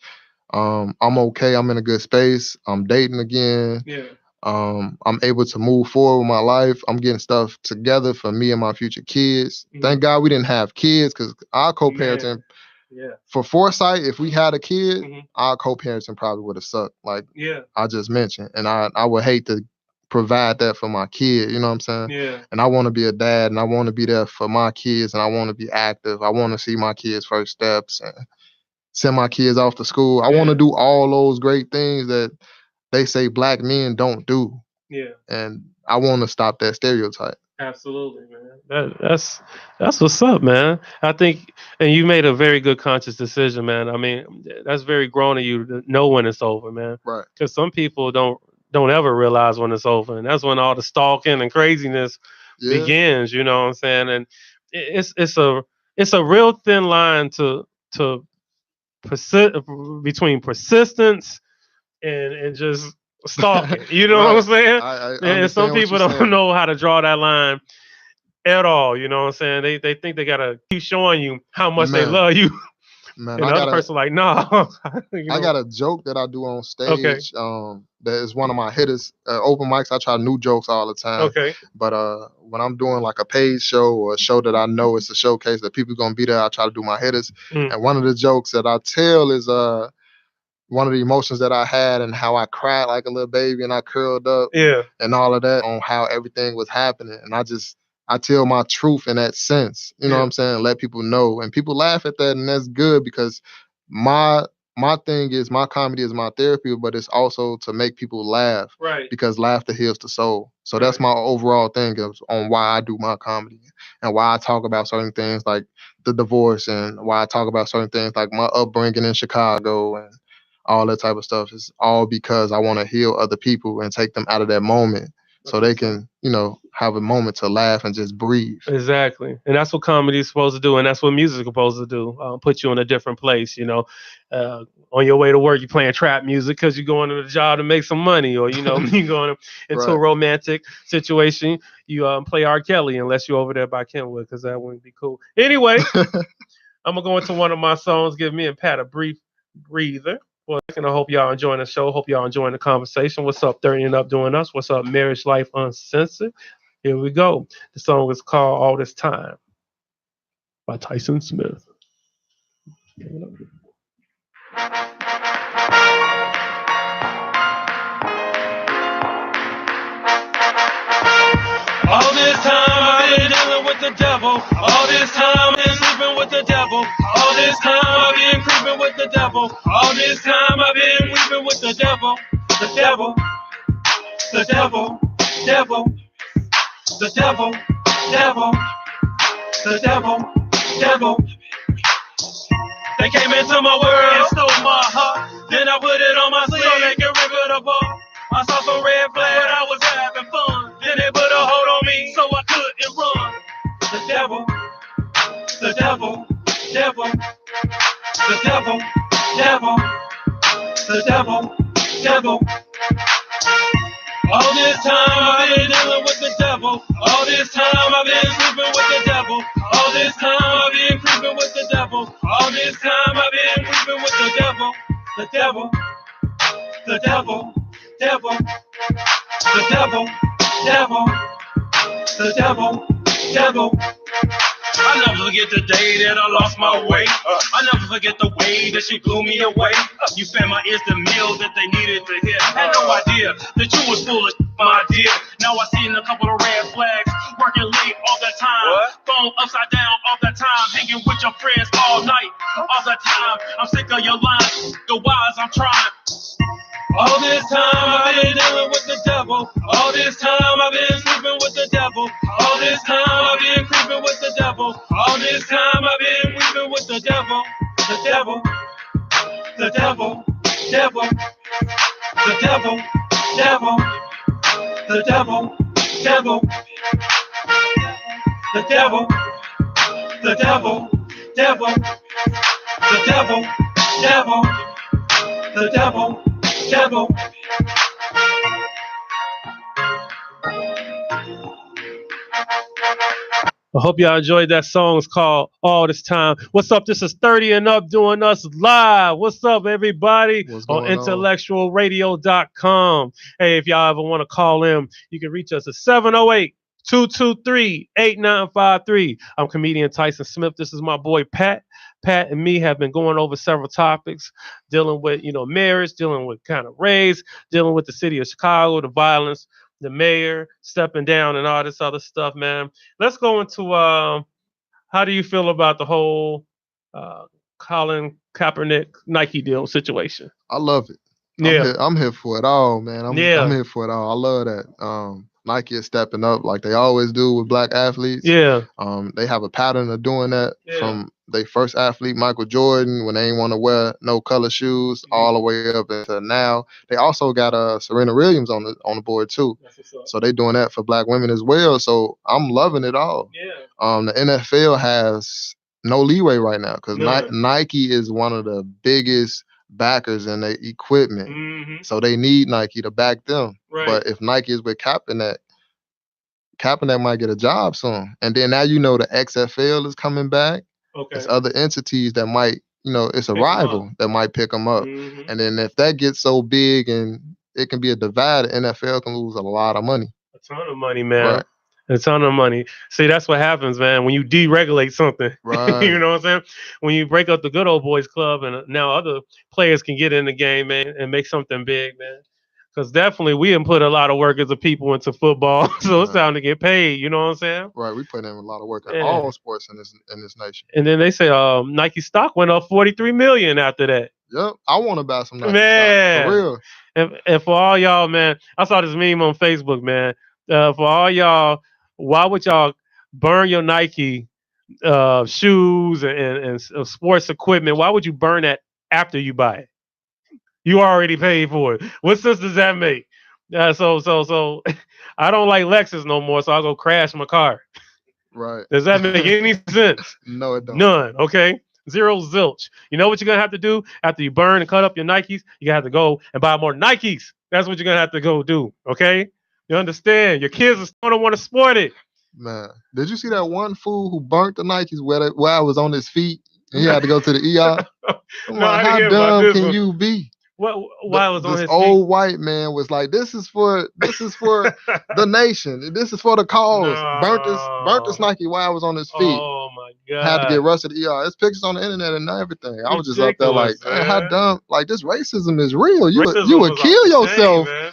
I'm okay. I'm in a good space. I'm dating again. I'm able to move forward with my life. I'm getting stuff together for me and my future kids. Thank God we didn't have kids, because our co-parenting for foresight, if we had a kid, our co-parenting probably would have sucked, like I just mentioned. And I would hate to provide that for my kid, you know what I'm saying? And I want to be a dad, and I want to be there for my kids, and I want to be active. I want to see my kids' first steps and send my kids off to school. I want to do all those great things that they say black men don't do. And I want to stop that stereotype. Absolutely, man. That's what's up, man. I think, and you made a very good conscious decision, man. I mean, that's very grown of you to know when it's over, man. Right. Because some people don't ever realize when it's over, and that's when all the stalking and craziness begins. You know what I'm saying? And it's a real thin line to between persistence and just stalking. You know what I'm saying? I And some understand what people you're don't saying. know how to draw that line at all. You know what I'm saying? They think they gotta keep showing you how much they Man, love you. man, And the other person like, nah. I got a joke that I do on Okay. stage. That is one of my hitters. Open mics, I try new jokes all the time. Okay. But when I'm doing like a paid show or a show that I know it's a showcase that people gonna be there, I try to do my hitters. And one of the jokes that I tell is one of the emotions that I had and how I cried like a little baby and I curled up and all of that on how everything was happening. And I tell my truth in that sense. You know what I'm saying? Let people know. And people laugh at that, and that's good, because my thing is my comedy is my therapy, but it's also to make people laugh. Right. Because laughter heals the soul. So that's my overall thing on why I do my comedy and why I talk about certain things like the divorce, and why I talk about certain things like my upbringing in Chicago and all that type of stuff. Is all because I want to heal other people and take them out of that moment so they can, have a moment to laugh and just breathe. Exactly. And that's what comedy is supposed to do. And that's what music is supposed to do. Put you in a different place, on your way to work, you're playing trap music because you're going to the job to make some money, or, you're going into a romantic situation. You play R. Kelly, unless you're over there by Kenwood, because that wouldn't be cool. Anyway, I'm gonna go into one of my songs. Give me and Pat a brief breather. Well, I hope y'all enjoying the show. Hope y'all enjoying the conversation. What's up, 30 and Up doing us? What's up, Marriage Life Uncensored? Here we go. The song is called All This Time by Tyson Smith. All this time I've been dealing with the devil. All this time I've been sleeping with the devil. All this time I've been creeping with the devil. All this time I've been weeping with the devil. The devil, the devil, devil, the devil, devil, the devil, devil. They came into my world and stole my heart. Then I put it on my sleeve so they can rip it apart. I saw some red flags, but I was having fun. Then they put a hold on me so I couldn't run. The devil, the devil, devil, the devil, devil, the devil, devil. All this time I've been dealing with the devil. All this time I've been sleeping with the devil. All this time I've been creeping with the devil. All this time I've been weeping with the devil. The devil, the devil, devil, the devil, devil, the devil, devil. I never forget the day that I lost my way. I never forget the way that she blew me away. You fed my ears the meal that they needed to hear. Had no idea that you was full of my dear. Now I seen a couple of red flags. Working late all the time. Phone upside down all the time. Hanging with your friends all night, all the time. I'm sick of your lines. The whys I'm trying. All this time I've been dealing with the devil. All this time I've been sleeping with the devil. All this time I've been creeping with the devil. All this time I've been weeping with the devil. The devil, the devil, devil, the devil, devil, the devil, devil, the devil, the devil, devil, the devil, devil, the devil. Devil. I hope y'all enjoyed that song. It's called All This Time. What's up? This is 30 and Up doing us live. What's up, everybody? On IntellectualRadio.com. Hey, if y'all ever want to call in, you can reach us at 708-223-8953. I'm comedian Tyson Smith. This is my boy Pat. Pat and me have been going over several topics, dealing with, marriage, dealing with kind of race, dealing with the city of Chicago, the violence, the mayor stepping down and all this other stuff, man. Let's go into how do you feel about the whole Colin Kaepernick Nike deal situation? I love it. Yeah. I'm here for it all, man. I'm here for it all. I love that. Nike is stepping up like they always do with black athletes. Yeah. They have a pattern of doing that from their first athlete, Michael Jordan, when they ain't want to wear no color shoes, all the way up into now. They also got Serena Williams on the board too. So they doing that for black women as well. So I'm loving it all. Yeah. The NFL has no leeway right now because Nike is one of the biggest backers in their equipment. Mm-hmm. So they need Nike to back them. Right. But if Nike is with Kaepernick might get a job soon. And then now the XFL is coming back. Okay. There's other entities that might, it's a rival that might pick them up. Mm-hmm. And then if that gets so big and it can be a divide, the NFL can lose a lot of money. A ton of money, man. Right. A ton of money. See, that's what happens, man, when you deregulate something. Right. You know what I'm saying? When you break up the good old boys club and now other players can get in the game, man, and make something big, man. Because definitely we didn't put a lot of work as a people into football, so it's time to get paid. You know what I'm saying? Right. We put in a lot of work in all sports in this nation. And then they say Nike stock went up $43 million after that. Yep. I want to buy some Nike stock, for real. And for all y'all, man, I saw this meme on Facebook, man. For all y'all, why would y'all burn your Nike shoes and sports equipment? Why would you burn that after you buy it? You already paid for it. What sense does that make? So I don't like Lexus no more, so I'll go crash my car. Right. Does that make any sense? No, it don't. None. Okay. Zero zilch. You know what you're gonna have to do after you burn and cut up your Nikes? You're gonna have to go and buy more Nikes. That's what you're gonna have to go do. Okay. You understand? Your kids are gonna want to sport it. Man, did you see that one fool who burnt the Nikes where I was on his feet? and he had to go to the ER. I'm No, like, I didn't how hear about dumb this can one. you be? What? Why it was on This his feet? old white man was like, this is for the nation. This is for the cause. Burnt his No. Nike while I was on his feet. Oh my Had to get God. rushed to the ER. There's pictures on the internet and everything. I was just up there like, Ridiculous, man, how man. dumb? Like this racism is real. You Racism would was off kill the chain, yourself man.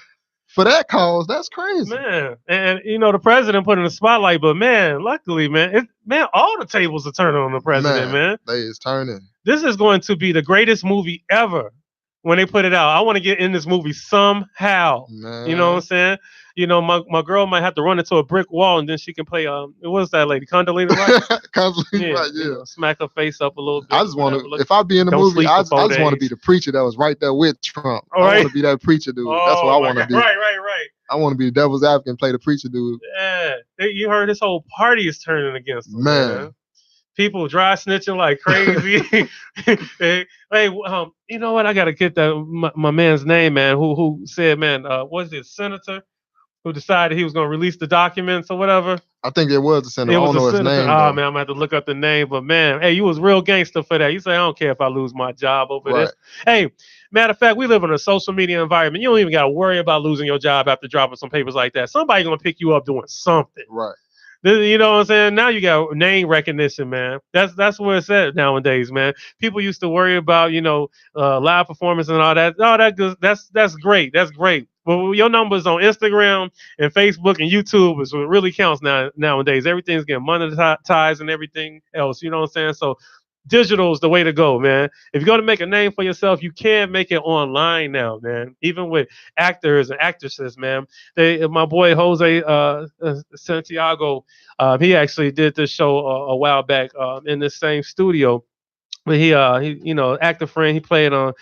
for that cause. That's crazy. Man, and the president put in the spotlight, but man, luckily, man, all the tables are turning on the president, Man, man. they is turning. This is going to be the greatest movie ever when they put it out. I want to get in this movie somehow. You know what I'm Man. saying? My girl might have to run into a brick wall and then she can play what's that lady? Condoleezza Rice? Constantly Yeah, right, yeah. smack her face up a little bit I or just want whatever. to, Look, if I be in the don't movie, sleep I for just, I 4 just want to be days. the preacher that was right there with Trump. All I want right. to be that preacher dude. That's what I Oh my want to God. be. Right. I want to be the devil's advocate and play the preacher dude. Yeah. You heard his whole party is turning against him, man. Man. People dry snitching like crazy. Hey, you know what? I gotta get that my man's name, man. Who said, man? Was it senator who decided he was gonna release the documents or whatever? I think it was the senator. It I was don't a know his senator. name Oh though. man, I'm gonna have to look up the name. But man, hey, you was real gangster for that. You say I don't care if I lose my job over Right. this. Hey, matter of fact, we live in a social media environment. You don't even gotta worry about losing your job after dropping some papers like that. Somebody gonna pick you up doing something. Right. You know what I'm saying? Now you got name recognition, man. That's where it's at nowadays, man. People used to worry about, live performance and all that. All that good. That's great. That's great. But your numbers on Instagram and Facebook and YouTube is what really counts nowadays. Everything's getting monetized and everything else. You know what I'm saying? So digital is the way to go, man. If you're gonna make a name for yourself, you can make it online now, man. Even with actors and actresses, man. My boy Jose Santiago, he actually did this show a while back in the same studio. But actor friend, he played on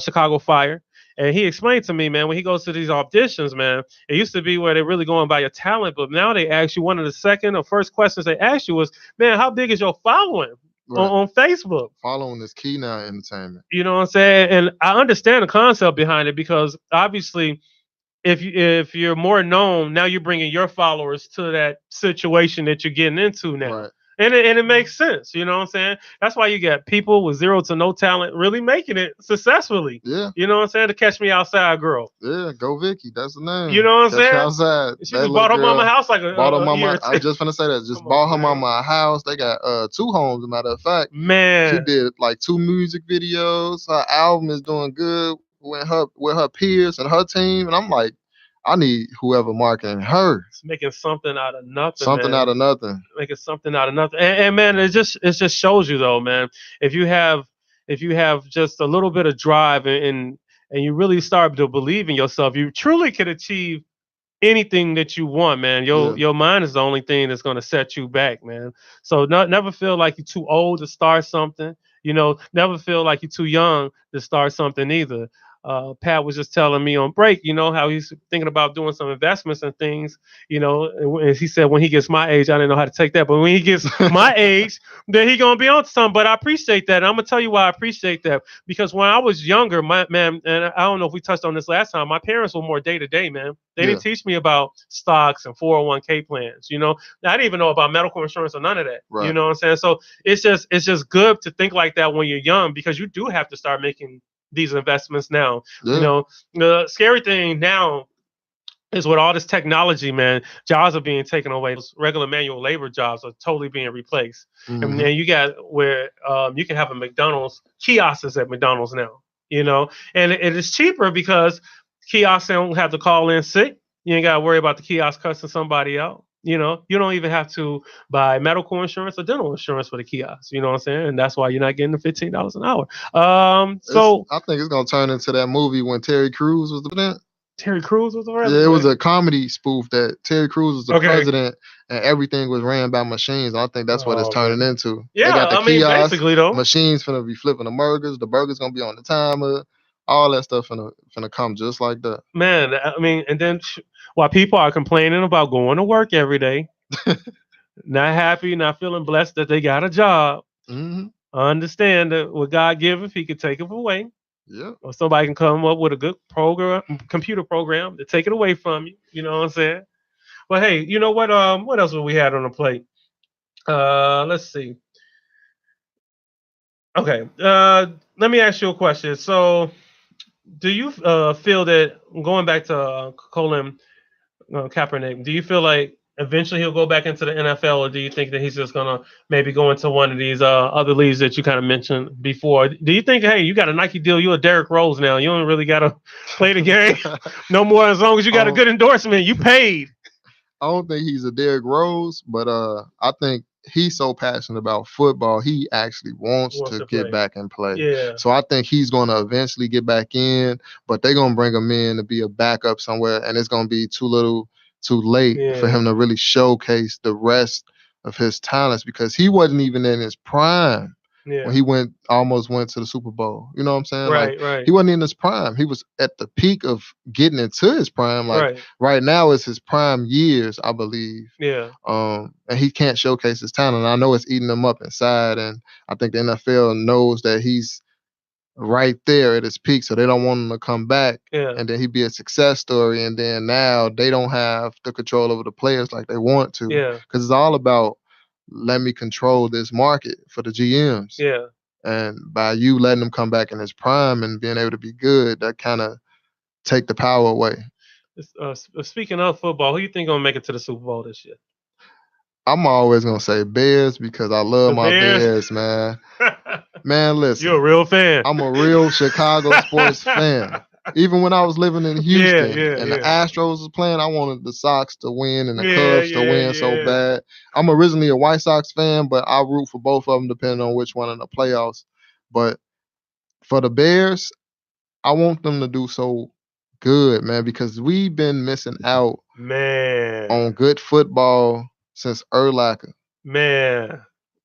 Chicago Fire. And he explained to me, man, when he goes to these auditions, man, it used to be where they're really going by your talent, but now they ask you one of the second or first questions they ask you was, man, how big is your following Right. on Facebook? Following is key now in entertainment. You know what I'm saying? And I understand the concept behind it because obviously if you're more known, now you're bringing your followers to that situation that you're getting into now. Right. And it makes sense, you know what I'm saying? That's why you got people with zero to no talent really making it successfully. Yeah. You know what I'm saying? To Catch Me Outside girl. Yeah. Go Vicky. That's the name. You know what I'm Catch Me saying? Outside. She That just bought her little mama girl house like bought her a year mama. or I two. was just gonna say that. Just Come bought on, her man. mama a house. They got 2 homes. As a matter of fact, she Man, did like 2 music videos. Her album is doing good with her peers and her team. And I'm like, I need whoever marketing her. it's making something out of nothing, Something man. out of nothing. Making something out of nothing. And man, it just shows you though, man. If you have just a little bit of drive and you really start to believe in yourself, you truly can achieve anything that you want, man. Yeah. Your mind is the only thing that's going to set you back, man. So never feel like you're too old to start something. Never feel like you're too young to start something either. Pat was just telling me on break, how he's thinking about doing some investments and things, and he said when he gets my age, I didn't know how to take that, but when he gets my age, then he gonna be on to something. But I appreciate that. And I'm gonna tell you why I appreciate that because when I was younger, my man, and I don't know if we touched on this last time, my parents were more day to day, man. They Yeah. didn't teach me about stocks and 401k plans. I didn't even know about medical insurance or none of that. Right. You know what I'm saying? So it's just good to think like that when you're young because you do have to start making these investments now. Yeah. The scary thing now is with all this technology, man, jobs are being taken away. Those regular manual labor jobs are totally being replaced. And then you got where you can have a McDonald's kiosks at McDonald's now, and it is cheaper because kiosks don't have to call in sick. You ain't got to worry about the kiosk cussing somebody out. You don't even have to buy medical insurance or dental insurance for the kiosk. You know what I'm saying? And that's why you're not getting the $15 an hour. I think it's gonna turn into that movie when Terry Crews was the president. Terry Crews was the Yeah, president. it was a comedy spoof that Terry Crews was the Okay. president and everything was ran by machines. I think that's what it's Oh, turning man. into. Yeah, They got the I mean, kiosks, basically though. machines finna be flipping the burgers. The burgers gonna be on the timer. All that stuff finna come just like that. Man, I mean, and then while people are complaining about going to work every day, not happy, not feeling blessed that they got a job, hmm I understand that what God giveth, He could take it away, Yeah. or somebody can come up with a good computer program to take it away from you. You know what I'm saying? But hey, you know what? What else we had on the plate? Let's see. Okay. Let me ask you a question. So, do you feel that going back to Colin Kaepernick, do you feel like eventually he'll go back into the NFL, or do you think that he's just gonna maybe go into one of these other leagues that you kind of mentioned before? Do you think, hey, you got a Nike deal, you're a Derrick Rose now, you don't really gotta play the game no more as long as you got a good endorsement, you paid. I don't think he's a Derrick Rose, but I think he's so passionate about football, he actually wants Wants to to get play. back and play. Yeah. So I think he's going to eventually get back in, but they're going to bring him in to be a backup somewhere, and it's going to be too late for Yeah. him to really showcase the rest of his talents because he wasn't even in his prime Yeah. when he almost went to the Super Bowl. You know what I'm saying? Like Right. he wasn't in his prime. He was at the peak of getting into his prime. Like Right. right now is his prime years, I believe. Yeah. And he can't showcase his talent. I know it's eating him up inside, and I think the NFL knows that he's right there at his peak, so they don't want him to come back. Yeah. And then he'd be a success story, and then now they don't have the control over the players like they want to, Yeah. because it's all about let me control this market for the GMs. Yeah. And by you letting him come back in his prime and being able to be good, that kind of take the power away. Speaking of football, who you think gonna make it to the Super Bowl this year? I'm always gonna say Bears because I love my Bears, man. Man, listen. You're a real fan. I'm a real Chicago sports fan. Even when I was living in Houston and the Astros was playing, I wanted the Sox to win and the Cubs to win so bad. I'm originally a White Sox fan, but I root for both of them depending on which one in the playoffs. But for the Bears, I want them to do so good, man, because we've been missing out on good football since Urlacher. Man.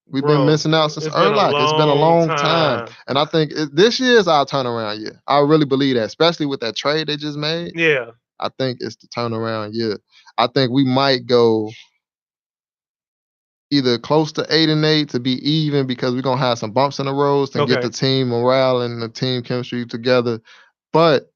We've been missing out since Urlacher. It's been a long time. And I think this year is our turnaround year. I really believe that, especially with that trade they just made. Yeah. I think it's the turnaround year. I think we might go either close to 8-8 to be even because we're going to have some bumps in the roads to get the team morale and the team chemistry together. But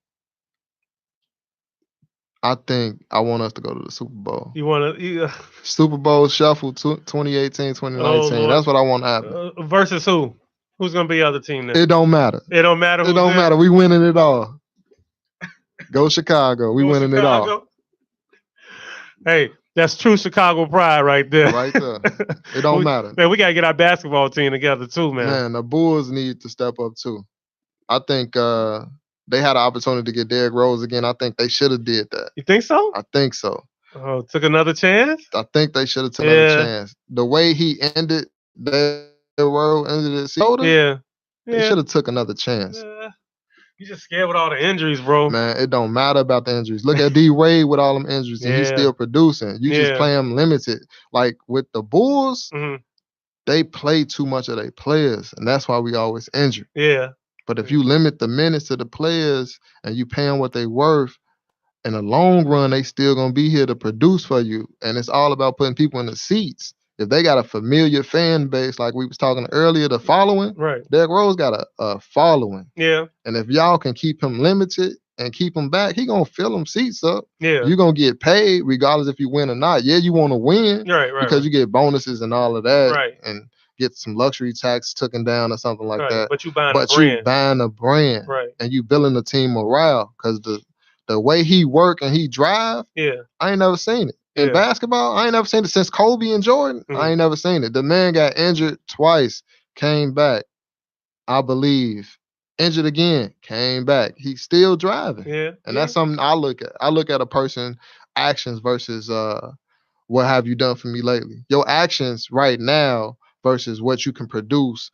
I think I want us to go to the Super Bowl. You want to Super Bowl shuffle 2018, 2019. That's what I want to happen. Versus who? Who's going to be the other team then? It don't matter. It don't matter. It don't matter. We winning it all. Go Chicago. We winning it all. Hey, that's true Chicago pride right there. Right there. It don't matter. Man, we got to get our basketball team together too, man. Man, the Bulls need to step up too. I think they had an opportunity to get Derrick Rose again. I think they should have did that. You think so? I think so. Oh, took another chance? I think they should have taken another chance. The way he ended the world, ended the season, they should have took another chance. You just scared with all the injuries, bro. Man, it don't matter about the injuries. Look at D-Wade with all them injuries, and he's still producing. You just play him limited. Like with the Bulls, they play too much of their players, and that's why we always injured. Yeah. But if you limit the minutes to the players and you pay them what they worth, in the long run, they still gonna be here to produce for you. And it's all about putting people in the seats. If they got a familiar fan base, like we was talking earlier, the following, Derrick Rose got a following. Yeah. And if y'all can keep him limited and keep him back, he gonna fill them seats up. Yeah. You're gonna get paid regardless if you win or not. Yeah, you want to win, because you get bonuses and all of that, and get some luxury tax taken down or something like that. But you buying a brand, and you building the team morale, because the way he work and he drive, I ain't never seen it. In basketball, I ain't never seen it since Kobe and Jordan. I ain't never seen it. The man got injured twice, came back, I believe. Injured again, came back. He's still driving. And that's something I look at. I look at a person's actions versus what have you done for me lately. Your actions right now versus what you can produce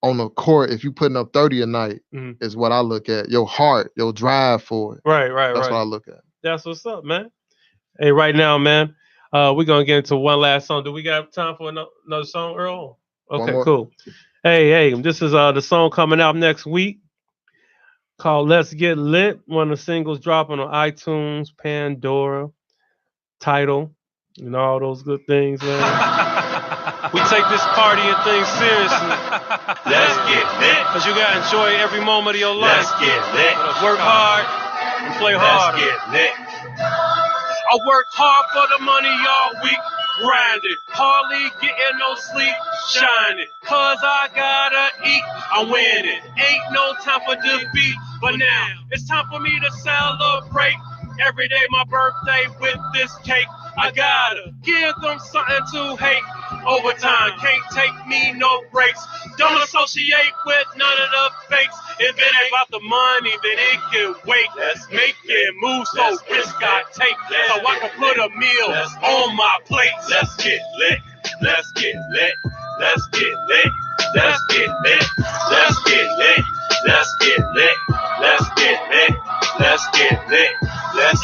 on the court. If you putting up 30 a night, is what I look at. Your heart, your drive for it. That's what I look at. That's what's up, man. Hey, right now, man, we're going to get into one last song. Do we got time for another song, Earl? Okay, cool. Hey, this is the song coming out next week called Let's Get Lit. One of the singles dropping on iTunes, Pandora, Tidal, and all those good things, man. We take this partying thing seriously. Let's get lit. Because you got to enjoy every moment of your life. Let's get lit. Work hard and play hard. Let's get lit. I worked hard for the money all week. grinding, hardly getting no sleep, shining, cause I gotta eat, I'm winning, ain't no time for defeat, but now, it's time for me to celebrate, every day my birthday with this cake, I gotta give them something to hate, overtime, can't take me no breaks, don't associate with none of the fakes, if it ain't about the money, then it can wait, let's make it move so risk I take, so I can put a meal on my plate, let's get lit, let's get lit, let's get lit, let's get lit, let's get lit, let's get lit, let's get lit, let's get lit.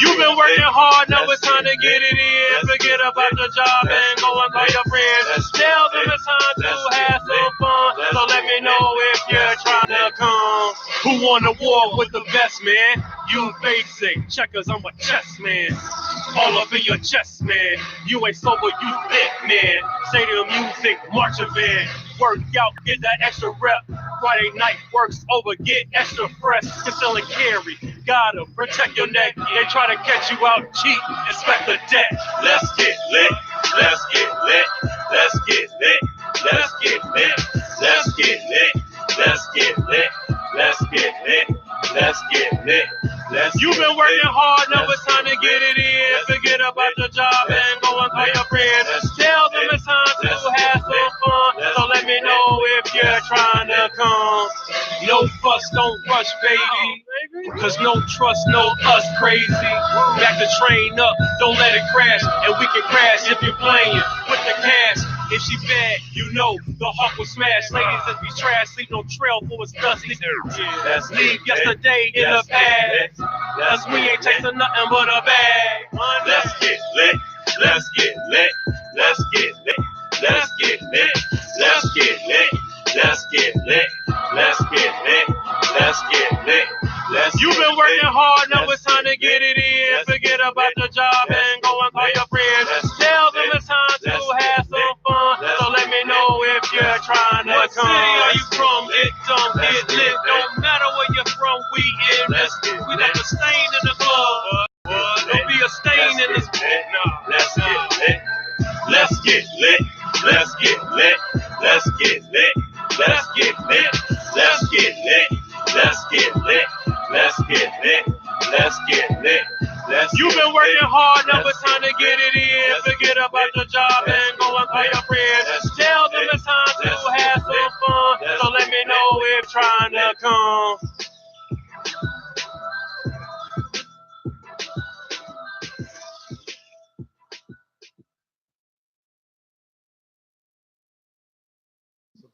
You've been working hard, now it's time to get it in. Forget about the job and go and call your friends. Tell them it's time to have some fun. So let me know if you're trying to come. Who won the war with the best, man? You basic checkers, I'm a chess man. All up in your chest, man. You ain't sober, you lit, man. Stadium music, marching band. Work out, get that extra rep. Friday night works over, get extra fresh. Conceal and carry, gotta protect your neck. They try to catch you out cheap, inspect the debt. Let's get lit, let's get lit, let's get lit, let's get lit, let's get lit, let's get lit, let's get lit, let's get lit. You've been working hard, now it's time to get it in. Forget about the job and go and call your friends. Tell them it's time to have some fun. So let me know if you're trying to come. No fuss, don't rush, baby. Cause no trust, no us crazy. Back the train up, don't let it crash. And we can crash if you're playing with the cash. If she bad, you know the heart will smash. Ladies, if we trash, leave no trail for us dusty. Let's leave yesterday in the past. Cause we ain't chasing nothing but a bag. Let's get lit, let's get lit, let's get lit, let's get lit, let's get lit, let's get lit, let's get lit, let's get lit. You've been working hard, now it's time to get it in. Forget about the job and go and call your friends. Tell them it's time to have some fun. So let me know if you're trying to come. What city are you from? Get dumb, get lit. Don't matter where you're from, we in this. We never stain in the club. Don't be a stain in this bit. Nah, let's get lit. Let's get lit. Let's get lit. Let's get lit. Let's get lit. Let's get lit. Let's get lit. Let's get lit. Let's get lit. You've been working hard, now it's time to get it in. Forget about the job and go and call your friends. Tell them it's time to have some fun. So let me know if trying to come.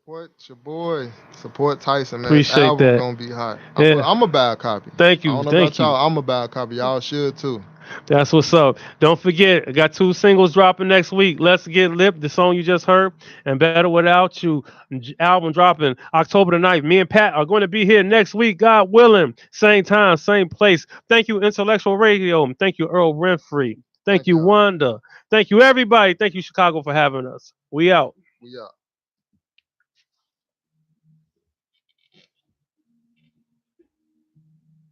Support your boy. Support Tyson, man. Appreciate This album that. gonna be hot. Yeah. I'm a bad copy. Thank you, I don't know thank about y'all. I'm a bad copy. Y'all should too. That's what's up. Don't forget, I got 2 singles dropping next week. Let's Get Lit, the song you just heard, and Better Without You, album dropping October the 9th. Me and Pat are going to be here next week, God willing. Same time, same place. Thank you, Intellectual Radio. Thank you, Earl Renfrey. Thank you, y'all. Wanda. Thank you, everybody. Thank you, Chicago, for having us. We out. We out.